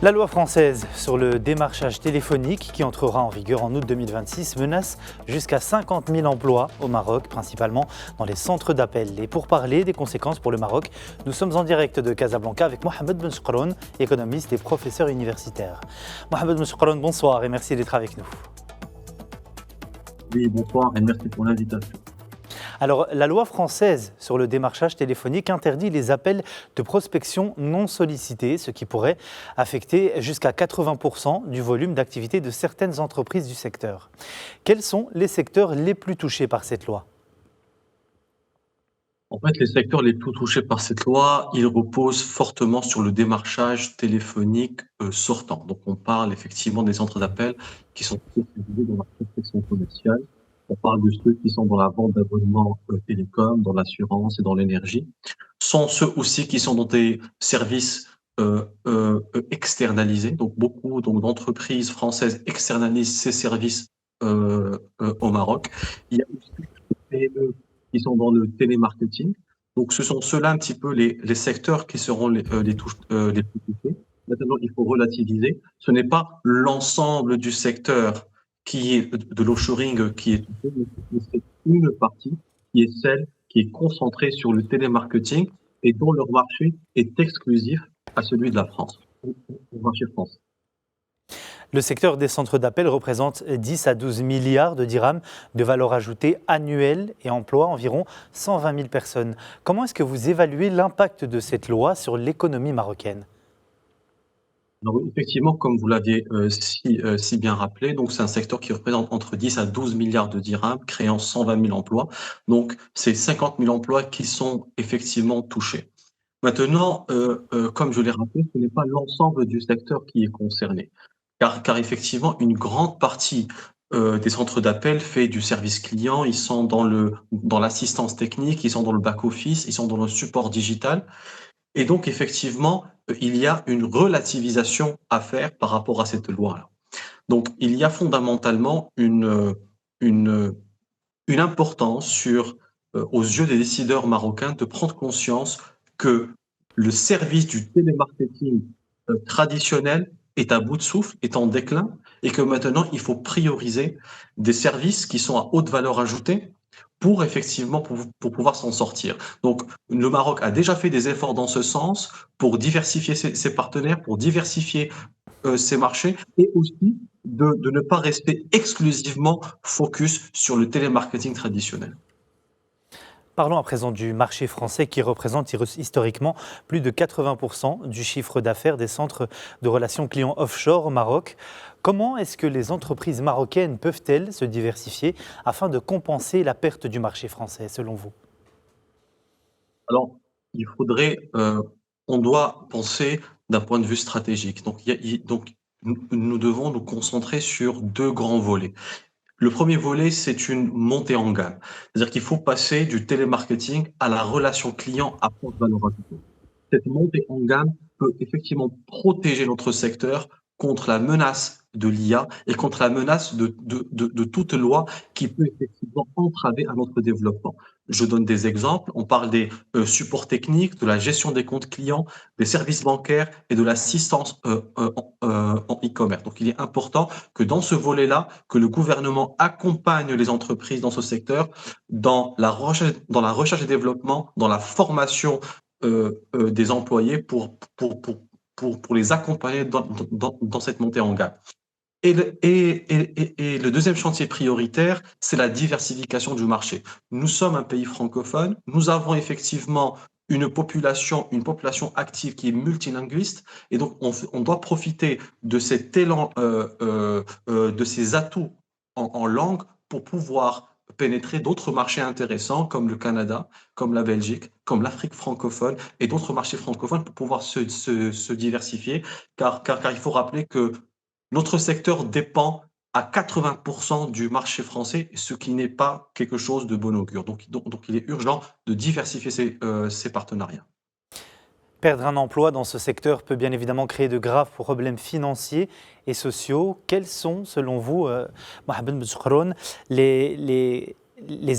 La loi française sur le démarchage téléphonique qui entrera en vigueur en août 2026 menace jusqu'à 50 000 emplois au Maroc, principalement dans les centres d'appel. Et pour parler des conséquences pour le Maroc, nous sommes en direct de Casablanca avec Mohamed Benchkroun, économiste et professeur universitaire. Mohamed Benchkroun, bonsoir et merci d'être avec nous. Oui, bonsoir et merci pour l'invitation. Alors, la loi française sur le démarchage téléphonique interdit les appels de prospection non sollicités, ce qui pourrait affecter jusqu'à 80% du volume d'activité de certaines entreprises du secteur. Quels sont les secteurs les plus touchés par cette loi ? En fait, les secteurs les plus touchés par cette loi, ils reposent fortement sur le démarchage téléphonique sortant. Donc, on parle effectivement des centres d'appel qui sont spécialisés dans la prospection commerciale. On parle de ceux qui sont dans la vente d'abonnements télécom, dans l'assurance et dans l'énergie. Sont ceux aussi qui sont dans des services externalisés. Donc, beaucoup d'entreprises françaises externalisent ces services au Maroc. Il y a aussi les PME qui sont dans le télémarketing. Donc, ce sont ceux-là un petit peu les secteurs qui seront les plus touchés. Maintenant, il faut relativiser. Ce n'est pas l'ensemble du secteur qui est de l'offshoring qui est touché, mais c'est une partie qui est celle qui est concentrée sur le télémarketing et dont leur marché est exclusif à celui de la France, au marché français. Le secteur des centres d'appel représente 10 à 12 milliards de dirhams de valeur ajoutée annuelle et emploie environ 120 000 personnes. Comment est-ce que vous évaluez l'impact de cette loi sur l'économie marocaine ? Alors, effectivement, comme vous l'aviez si bien rappelé, donc c'est un secteur qui représente entre 10 à 12 milliards de dirhams, créant 120 000 emplois. Donc, c'est 50 000 emplois qui sont effectivement touchés. Maintenant, comme je l'ai rappelé, ce n'est pas l'ensemble du secteur qui est concerné, car effectivement, une grande partie des centres d'appel fait du service client. Ils sont dans l'assistance technique, ils sont dans le back office, ils sont dans le support digital. Et donc, effectivement, il y a une relativisation à faire par rapport à cette loi-là. Donc, il y a fondamentalement une, une importance aux yeux des décideurs marocains de prendre conscience que le service du télémarketing traditionnel est à bout de souffle, est en déclin, et que maintenant, il faut prioriser des services qui sont à haute valeur ajoutée pour effectivement pour pouvoir s'en sortir. Donc, le Maroc a déjà fait des efforts dans ce sens pour diversifier ses partenaires, pour diversifier ses marchés et aussi de ne pas rester exclusivement focus sur le télémarketing traditionnel. Parlons à présent du marché français qui représente historiquement plus de 80% du chiffre d'affaires des centres de relations clients offshore au Maroc. Comment est-ce que les entreprises marocaines peuvent-elles se diversifier afin de compenser la perte du marché français, selon vous ? Alors, on doit penser d'un point de vue stratégique. Donc, nous devons nous concentrer sur deux grands volets. Le premier volet, c'est une montée en gamme. C'est-à-dire qu'il faut passer du télémarketing à la relation client à forte valeur ajoutée. Cette montée en gamme peut effectivement protéger notre secteur contre la menace de l'IA et contre la menace de toute loi qui peut effectivement entraver à notre développement. Je donne des exemples. On parle des supports techniques, de la gestion des comptes clients, des services bancaires et de l'assistance en e-commerce. Donc, il est important que dans ce volet-là, que le gouvernement accompagne les entreprises dans ce secteur, dans la recherche et développement, dans la formation des employés pour les accompagner dans cette montée en gamme. Et le deuxième chantier prioritaire, c'est la diversification du marché. Nous sommes un pays francophone, nous avons effectivement une population active qui est multilinguiste, et donc on doit profiter de cet élan, de ces atouts en langue pour pouvoir pénétrer d'autres marchés intéressants comme le Canada, comme la Belgique, comme l'Afrique francophone et d'autres marchés francophones pour pouvoir se diversifier, car il faut rappeler que notre secteur dépend à 80% du marché français, ce qui n'est pas quelque chose de bon augure. Donc il est urgent de diversifier ces partenariats. Perdre un emploi dans ce secteur peut bien évidemment créer de graves problèmes financiers et sociaux. Quelles sont, selon vous, Mohamed Benchkroun, les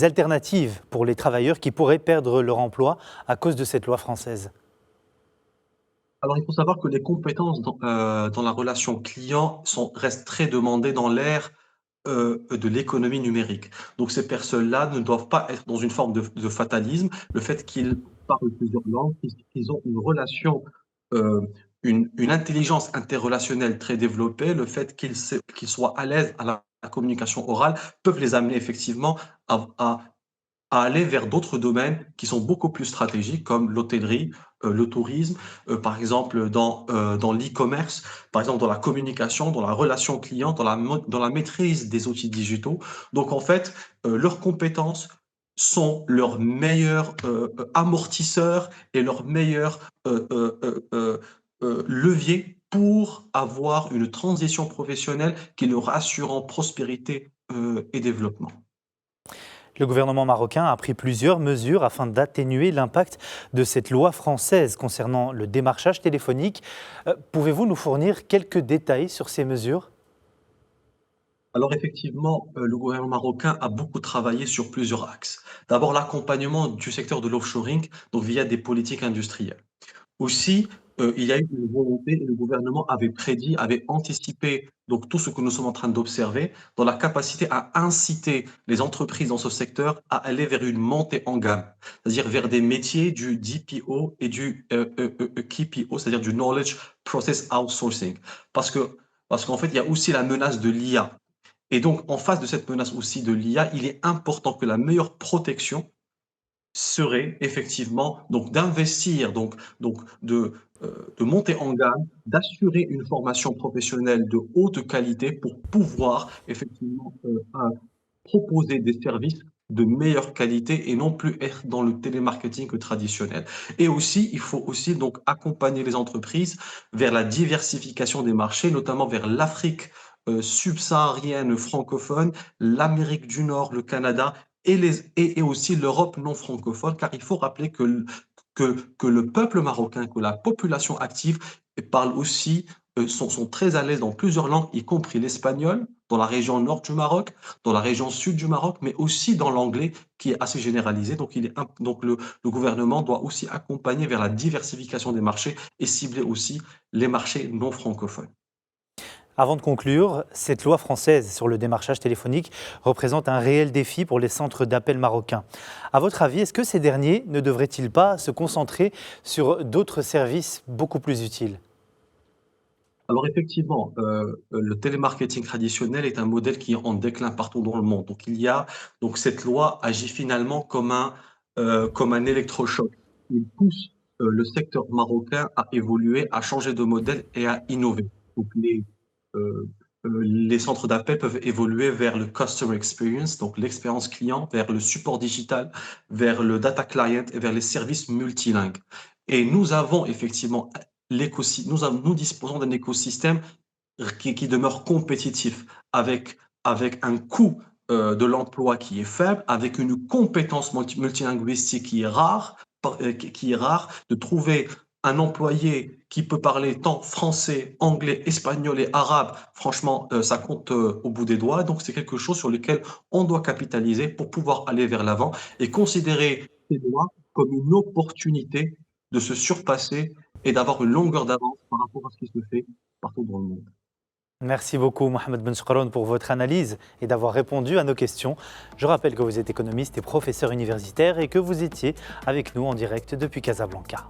alternatives pour les travailleurs qui pourraient perdre leur emploi à cause de cette loi française ? Alors, il faut savoir que les compétences dans la relation client restent très demandées dans l'ère de l'économie numérique. Donc ces personnes-là ne doivent pas être dans une forme de fatalisme. Le fait qu'ils parlent plusieurs langues, qu'ils ont une relation, heu, une intelligence interrelationnelle très développée, le fait qu'ils soient à l'aise à la communication orale, peuvent les amener effectivement à aller vers d'autres domaines qui sont beaucoup plus stratégiques comme l'hôtellerie, le tourisme, par exemple dans l'e-commerce, par exemple dans la communication, dans la relation client, dans la maîtrise des outils digitaux. Donc en fait, leurs compétences sont leurs meilleurs, amortisseurs et leurs meilleurs, leviers pour avoir une transition professionnelle qui leur assure en prospérité, et développement. Le gouvernement marocain a pris plusieurs mesures afin d'atténuer l'impact de cette loi française concernant le démarchage téléphonique. Pouvez-vous nous fournir quelques détails sur ces mesures? Alors effectivement, le gouvernement marocain a beaucoup travaillé sur plusieurs axes. D'abord, l'accompagnement du secteur de l'offshoring, donc via des politiques industrielles. Aussi, il y a eu une volonté et le gouvernement avait prédit, avait anticipé donc tout ce que nous sommes en train d'observer, dans la capacité à inciter les entreprises dans ce secteur à aller vers une montée en gamme. C'est-à-dire vers des métiers du DPO et du, KPO, c'est-à-dire du Knowledge Process Outsourcing. Parce que parce qu'en fait, il y a aussi la menace de l'IA. Et donc, en face de cette menace aussi de l'IA, il est important que la meilleure protection serait effectivement donc d'investir, de monter en gamme, d'assurer une formation professionnelle de haute qualité pour pouvoir effectivement proposer des services de meilleure qualité et non plus être dans le télémarketing traditionnel. Et aussi, il faut aussi donc accompagner les entreprises vers la diversification des marchés, notamment vers l'Afrique subsaharienne francophone, l'Amérique du Nord, le Canada et aussi l'Europe non francophone, car il faut rappeler que le peuple marocain, que la population active parle aussi, sont très à l'aise dans plusieurs langues, y compris l'espagnol, dans la région nord du Maroc, dans la région sud du Maroc, mais aussi dans l'anglais qui est assez généralisé. Donc, donc le gouvernement doit aussi accompagner vers la diversification des marchés et cibler aussi les marchés non francophones. Avant de conclure, cette loi française sur le démarchage téléphonique représente un réel défi pour les centres d'appel marocains. À votre avis, est-ce que ces derniers ne devraient-ils pas se concentrer sur d'autres services beaucoup plus utiles? Alors effectivement, le télémarketing traditionnel est un modèle qui est en déclin partout dans le monde. Donc il y a donc cette loi agit finalement comme un électrochoc. Il pousse, le secteur marocain à évoluer, à changer de modèle et à innover. Donc les centres d'appel peuvent évoluer vers le customer experience, donc l'expérience client, vers le support digital, vers le data client et vers les services multilingues. Et nous avons effectivement nous disposons d'un écosystème qui demeure compétitif avec un coût de l'emploi qui est faible, avec une compétence multilinguistique qui est rare, de trouver un employé qui peut parler tant français, anglais, espagnol et arabe, franchement, ça compte au bout des doigts. Donc c'est quelque chose sur lequel on doit capitaliser pour pouvoir aller vers l'avant et considérer ces lois comme une opportunité de se surpasser et d'avoir une longueur d'avance par rapport à ce qui se fait partout dans le monde. Merci beaucoup Mohamed Benchkroun pour votre analyse et d'avoir répondu à nos questions. Je rappelle que vous êtes économiste et professeur universitaire et que vous étiez avec nous en direct depuis Casablanca.